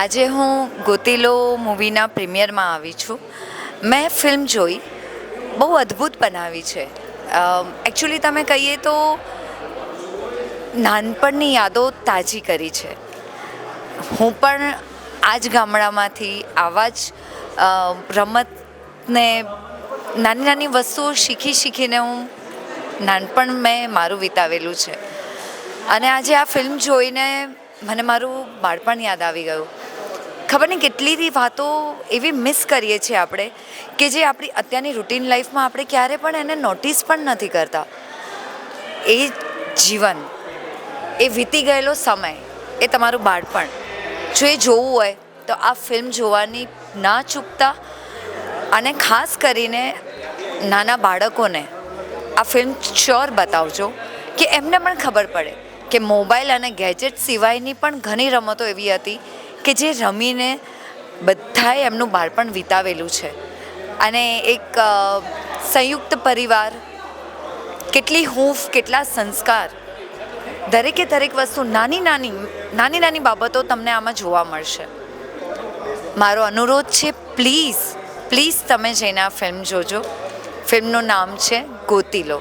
આજે હું ગોતીલો મૂવીના પ્રીમિયરમાં આવી છું. મેં ફિલ્મ જોઈ, બહુ અદ્ભુત બનાવી છે. એકચ્યુઅલી તમે કહીએ તો નાનપણની યાદો તાજી કરી છે. હું પણ આ જ ગામડામાંથી આવા જ રમતને નાની નાની વસ્તુઓ શીખીને હું નાનપણ મેં મારું વિતાવેલું છે. અને આજે આ ફિલ્મ જોઈને મને મારું બાળપણ યાદ આવી ગયું. ખબર નહીં કેટલી વાતો એવી મિસ કરીએ છીએ આપણે કે જે આપણી અત્યારની રૂટીન લાઈફમાં આપણે ક્યારે પણ એને નોટિસ પણ નથી કરતા. એ જીવન, એ વીતી ગયેલો સમય, એ તમારું બાળપણ, જો એ જોવું હોય તો આ ફિલ્મ જોવાની ના ચૂકતા. અને ખાસ કરીને નાના બાળકોને આ ફિલ્મ શ્યોર બતાવજો કે એમને પણ ખબર પડે કે મોબાઈલ અને ગેજેટ સિવાયની પણ ઘણી રમતો એવી હતી કે જે રમીને બધાએ એમનું બાળપણ વિતાવેલું છે. અને એક સંયુક્ત પરિવાર, કેટલી હૂંફ, કેટલા સંસ્કાર, દરેકે દરેક વસ્તુ નાની નાની બાબતો તમને આમાં જોવા મળશે. મારો અનુરોધ છે, પ્લીઝ તમે જઈને આ ફિલ્મ જોજો. ફિલ્મનું નામ છે ગોતીલો.